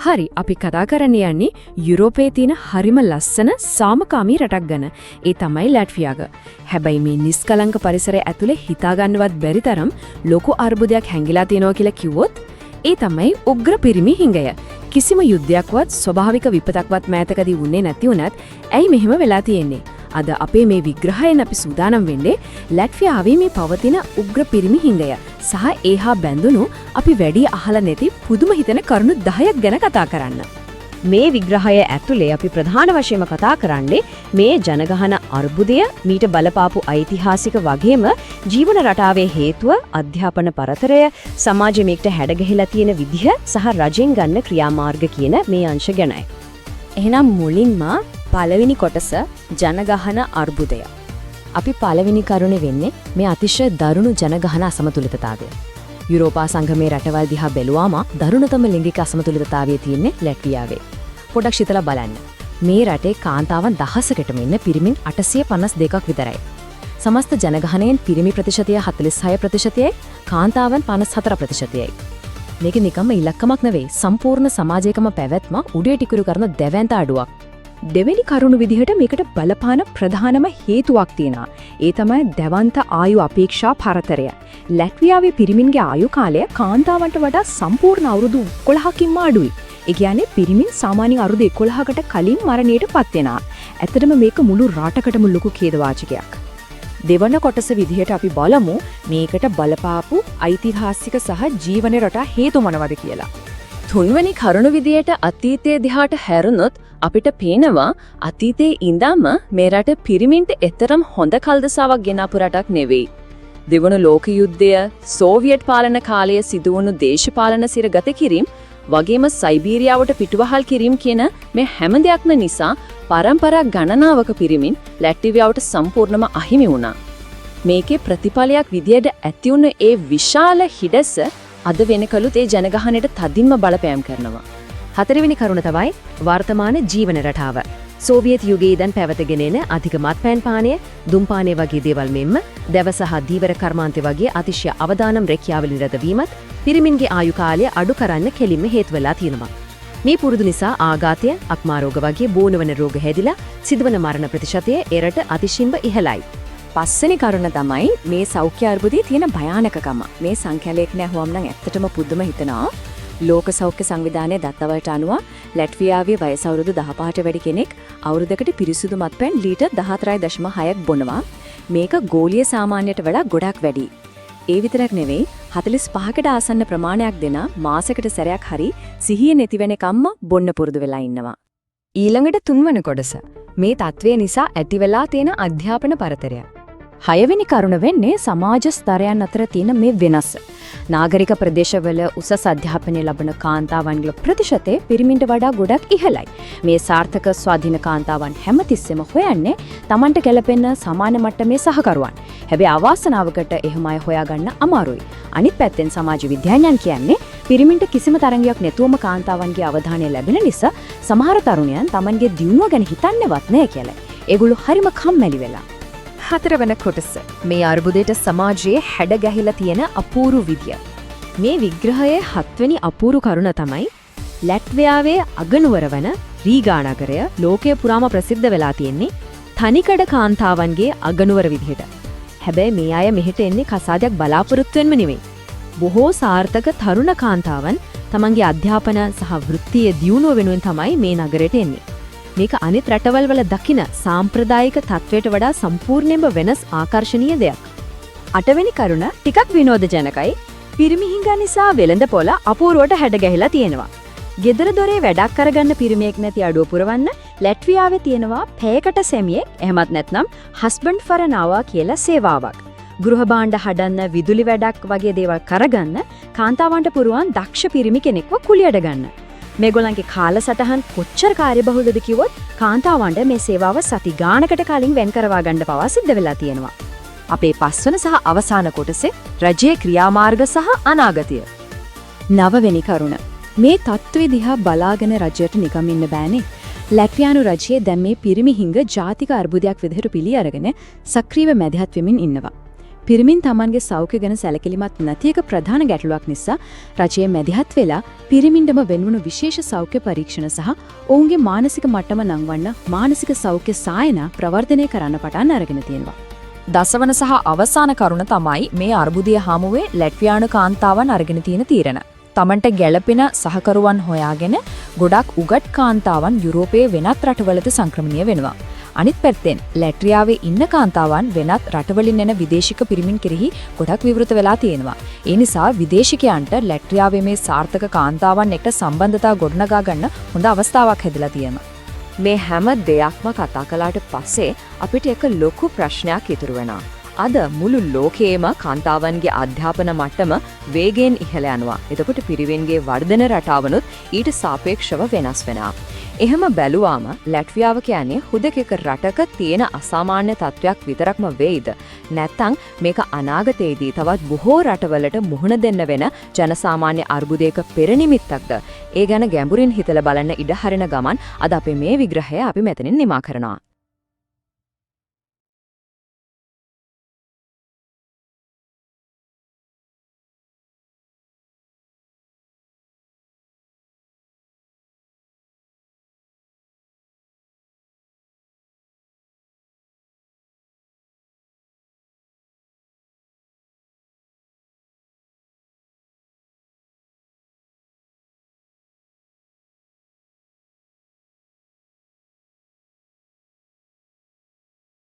හරි අපි කතා කරන්න යන්නේ යුරෝපයේ තියෙන හරිම ලස්සන සාමකාමී රටක් ගැන. ඒ තමයි ලැට්වියාව. හැබැයි මේ නිස්කලංක පරිසරය ඇතුලේ හිතාගන්නවත් බැරි තරම් ලොකු අර්බුදයක් හැංගිලා තියෙනවා කියලා කිව්වොත් ඒ තමයි උග්‍ර පිරිමි හිඟය. කිසිම යුද්ධයක්වත් ස්වභාවික විපතක්වත් මෑතකදී වුණේ නැති වුණත් ඇයි මෙහෙම වෙලා තියෙන්නේ? අද අපේ මේ විග්‍රහයෙන් අපි සූදානම් වෙන්නේ ලැට්වියාවේ මේ පවතින උග්‍ර පිරිමි හිඟය සහ ඒහා බැඳුණු අපි වැඩි අහලා නැති පුදුම හිතෙන කරුණු 10ක් ගැන කතා කරන්න. මේ විග්‍රහය ඇතුලේ අපි ප්‍රධාන වශයෙන්ම කතා කරන්නේ මේ ජනගහන අර්බුදය, මීට බලපාපු ඓතිහාසික වගේම ජීවන රටාවේ හේතුව, අධ්‍යාපන පරතරය, සමාජෙ මේකට හැඩගැහිලා තියෙන විදිහ සහ රජෙන් ගන්න ක්‍රියාමාර්ග කියන මේ අංශ ගැනයි. එහෙනම් මුලින්ම පළවෙනි කොටස ජනගහන අර්බුදය. අපි පළවෙනි කරුණේ වෙන්නේ මේ අතිශය දරුණු ජනගහන අසමතුලිතතාවය. යුරෝපා සංගමයේ රටවල් දිහා බැලුවාම දරුණුතම ලිංගික අසමතුලිතතාවය තියෙන්නේ ලැට්වියාවේ. පොඩක් හිතලා බලන්න. මේ රටේ කාන්තාවන් දහසකටම ඉන්න පිරිමින් 852ක් විතරයි. සමස්ත ජනගහනයෙන් පිරිමි ප්‍රතිශතය 46%යි, කාන්තාවන් 54%යි. මේක නිකම්ම ඉලක්කමක් නෙවෙයි, සම්පූර්ණ සමාජයකම පැවැත්ම උඩේ ටිකුරු කරන දැවැන්ත අඩුවක්. දෙවෙනි කරුණු විදිහට මේකට බලපාන ප්‍රධානම හේතුවක් තියෙනවා. ඒ තමයි දැවන්ත ආයු අපේක්ෂා පරතරය. ලැට්වියාවේ පිරිමින්ගේ ආයු කාලය කාන්තාවන්ට වඩා සම්පූර්ණ අවුරුදු 11කින්ම අඩුයි. ඒ කියන්නේ පිරිමින් සාමාන්‍ය අවුරුදු 11කට කලින් මරණයටපත් වෙනවා. ඇත්තටම මේක මුළු රටකටම ලොකු ඛේදවාචකයක්. දෙවන කොටස විදිහට අපි බලමු මේකට බලපාපු ඓතිහාසික සහ ජීවන රටා හේතු මොනවද කියලා. තුන්වෙනි කරුණු විදියට අතීතයේ දිහාට හැරුණොත් අපිට පේනවා අතීතයේ ඉඳන්ම මේ රට පිරිමින්ට එතරම් හොඳ කල්දසාවක් ගෙනාපු රටක් නෙවෙයි. දෙවන ලෝක යුද්ධය, සෝවියට් පාලන කාලයේ සිදුවුණු දේශපාලන සිරගත කිරීම වගේම සයිබීරියාවට පිටුවහල් කිරීම කියන මේ හැම දෙයක්ම නිසා පරම්පරා ගණනාවක පිරිමින් ලැට්වියාවට සම්පූර්ණම අහිමි වුණා. මේකේ ප්‍රතිඵලයක් විදියට ඇති වුණ ඒ විශාල හිඩැස අද වෙනකලුත් ඒ ජනගහනයට තදින්ම බලපෑම් කරනවා. හතරවෙනි කරුණ තමයි වර්තමාන ජීවන රටාව. සෝවියට් යුගයේ ඉඳන් පැවතගෙන එන අධික මත්පැන් පානය, දුම්පානය වගේ දේවල් මෙන්ම දැව සහ දීවර කර්මාන්තය වගේ අතිශය අවදානම් රැකියාවල නිරත වීමත් පිරිමින්ගේ ආයු කාලය අඩු කරන්න කෙලින්ම හේතු වෙලා තියෙනවා. මේ පුරුදු නිසා ආඝාතය, අක්මා රෝග වගේ බෝනවන රෝග හැදිලා සිදුවන මරණ ප්‍රතිශතය එරට අතිශයින්ම ඉහළයි. පස්වෙනි කරුණ තමයි මේ සෞඛ්‍ය අර්බුදයේ තියෙන භයානකකම. මේ සංඛ්‍යාලේඛනය අහුවම නම් ඇත්තටම පුදුම හිතෙනවා. ලෝක සෞඛ්‍ය සංවිධානයේ දත්තවලට අනුව ලැට්වියාවේ වයස අවුරුදු 15ට වැඩි කෙනෙක් අවුරුද්දකට පිරිසිදු මත්පැන් ලීටර් 14.6ක් බොනවා. මේක ගෝලීය සාමාන්‍යයට වඩා ගොඩක් වැඩි. ඒ විතරක් නෙවෙයි 45කට ආසන්න ප්‍රමාණයක් දෙන මාසයකට සැරයක් හරි සිහිය නැති වෙනකම්ම බොන්න පුරුදු වෙලා ඉන්නවා. ඊළඟට තුන්වන කොටස මේ තත්ත්වය නිසා ඇති වෙලා තියෙන අධ්‍යාපන පරතරය. හයවෙනි කරුණ වෙන්නේ සමාජ ස්තරයන් අතර තියෙන මේ වෙනස. නාගරික ප්‍රදේශවල උසස් අධ්‍යාපනය ලබන කාන්තාවන්ගේ ප්‍රතිශතය පිරිමින්ට වඩා ගොඩක් ඉහළයි. මේ සාර්ථක ස්වාධීන කාන්තාවන් හැමතිස්සෙම හොයන්නේ Tamanට ගැලපෙන සමාන මට්ටමේ සහකරුවන්. හැබැයි අවාසනාවකට එහෙම අය හොයාගන්න අමාරුයි. අනිත් පැත්තෙන් සමාජ විද්‍යාඥයන් කියන්නේ පිරිමින්ට කිසිම තරංගයක් නැතුවම කාන්තාවන්ගේ අවධානය ලැබෙන නිසා සමහර තරුණයන් Tamanගේ දියුණුව ගැන හිතන්නේවත් නැහැ කියලා. ඒගොල්ලෝ හරිම කම්මැලි වෙලා. හතරවන කොටස මේ අර්බුදයට සමාජයේ හැඩ ගැහිලා තියෙන අපූරු විදිය. මේ විග්‍රහයේ 7 වෙනි අපූරු කරුණ තමයි ලැට්වියාවේ අගනුවර වන රීගා නගරය ලෝකයේ පුරාම ප්‍රසිද්ධ වෙලා තියෙන්නේ තනිකඩ කාන්තාවන්ගේ අගනුවර විදිහට. හැබැයි මේ අය මෙහෙට එන්නේ කසාදයක් බලාපොරොත්තු වෙන්නම නෙවෙයි. බොහෝ සාර්ථක තරුණ කාන්තාවන් තමන්ගේ අධ්‍යාපන සහ වෘත්තීය දියුණුව වෙනුවෙන් තමයි මේ නගරයට එන්නේ. මේක අනිත් රටවල් වල දකින සාම්ප්‍රදායික තත්වයට වඩා සම්පූර්ණයෙන්ම වෙනස් ආකර්ශනීය දෙයක්. අටවෙනි කරුණ ටිකක් විනෝදජනකයි. පිරිමි හිඟා නිසා වෙළඳ පොළ අපූර්වට හැඩ ගැහිලා තියෙනවා. ගෙදර දොරේ වැඩක් කරගන්න පිරිමියෙක් නැති අඩුව පුරවන්න ලැට්වියාවේ තියෙනවා පැයකට සෙමියෙක්, එහෙමත් නැත්නම් හස්බන්ඩ් ෆර් ඇන් අවර් කියලා සේවාවක්. ගෘහ භාණ්ඩ හදන්න, විදුලි වැඩක් වගේ දේවල් කරගන්න කාන්තාවන්ට පුරුවන් දක්ෂ පිරිමි කෙනෙක්ව කුලියට ගන්න. මේගොල්ලන්ගේ කාලසටහන් කොච්චර කාර්යබහුලද කිව්වොත් කාන්තාවන්ට මේ සේවාව සති ගානකට කලින් වෙන් කරවා ගන්න පවා සිද්ධ වෙලා තියෙනවා. අපේ පස්වන සහ අවසාන කොටසේ රජයේ ක්‍රියාමාර්ග සහ අනාගතය. නවවෙනි කරුණ. මේ තත්ත්වය දිහා බලාගෙන රජයට නිකම් ඉන්න බෑනේ. ලැට්වියානු රජයේ දැන් මේ පිරිමි හිඟ ජාතික අර්බුදයක් විදිහට පිළි අරගෙන සක්‍රීය මැදිහත් වෙමින් ඉන්නවා. පිරිමින් Tamanගේ සෞඛ්‍ය ගැන සැලකිලිමත් නැති එක ප්‍රධාන ගැටලුවක් නිසා රජයේ මැදිහත් වෙලා පිරිමින්ටම වෙන්වුණු විශේෂ සෞඛ්‍ය පරීක්ෂණ සහ ඔවුන්ගේ මානසික මට්ටම නංවන්න මානසික සෞඛ්‍ය සායන ප්‍රවර්ධනය කරන්න පටන් අරගෙන තියෙනවා. දසවන සහ අවසාන කරුණ තමයි මේ අර්බුදය හමුවේ ලැට්වියානු කාන්තාවන් අරගෙන තියෙන තීරණ. තමන්ට ගැළපෙන සහකරුවන් හොයාගෙන ගොඩක් උගත් කාන්තාවන් යුරෝපයේ වෙනත් රටවලට සංක්‍රමණය වෙනවා. අනිත් පැත්තෙන් ලැට්වියාවේ ඉන්න කාන්තාවන් වෙනත් රටවලින් එන විදේශික පිරිමින් කෙරෙහි ගොඩක් විවෘත වෙලා තියෙනවා. ඒ නිසා විදේශිකයන්ට ලැට්වියාවේ මේ සාර්ථක කාන්තාවන් එක්ක සම්බන්ධතා ගොඩනගා ගන්න හොඳ අවස්ථාවක් හැදිලා තියෙනවා. මේ හැම දෙයක්ම කතා කළාට පස්සේ අපිට එක ලොකු ප්‍රශ්නයක් ඉතුරු වෙනවා. අද මුළු ලෝකයේම කාන්තාවන්ගේ අධ්‍යාපන මට්ටම වේගයෙන් ඉහළ යනවා. එතකොට පිරිවෙන්ගේ වර්ධන රටාවනුත් ඊට සාපේක්ෂව වෙනස් වෙනවා. එහෙම බැලුවාම ලැට්වියාව කියන්නේ හුදෙක රටක තියෙන අසාමාන්‍ය තත්වයක් විතරක්ම වෙයිද? නැත්නම් මේක අනාගතයේදී තවත් බොහෝ රටවලට මුහුණ දෙන්න වෙන ජනසාමාන්‍ය අර්බුදයක පෙරනිමිත්තක්ද? ඒ ගැන ගැඹුරින් හිතලා බලන්න ඉඩ හරින ගමන් අද අපේ මේ විග්‍රහය අපි මෙතනින් නිමා කරනවා.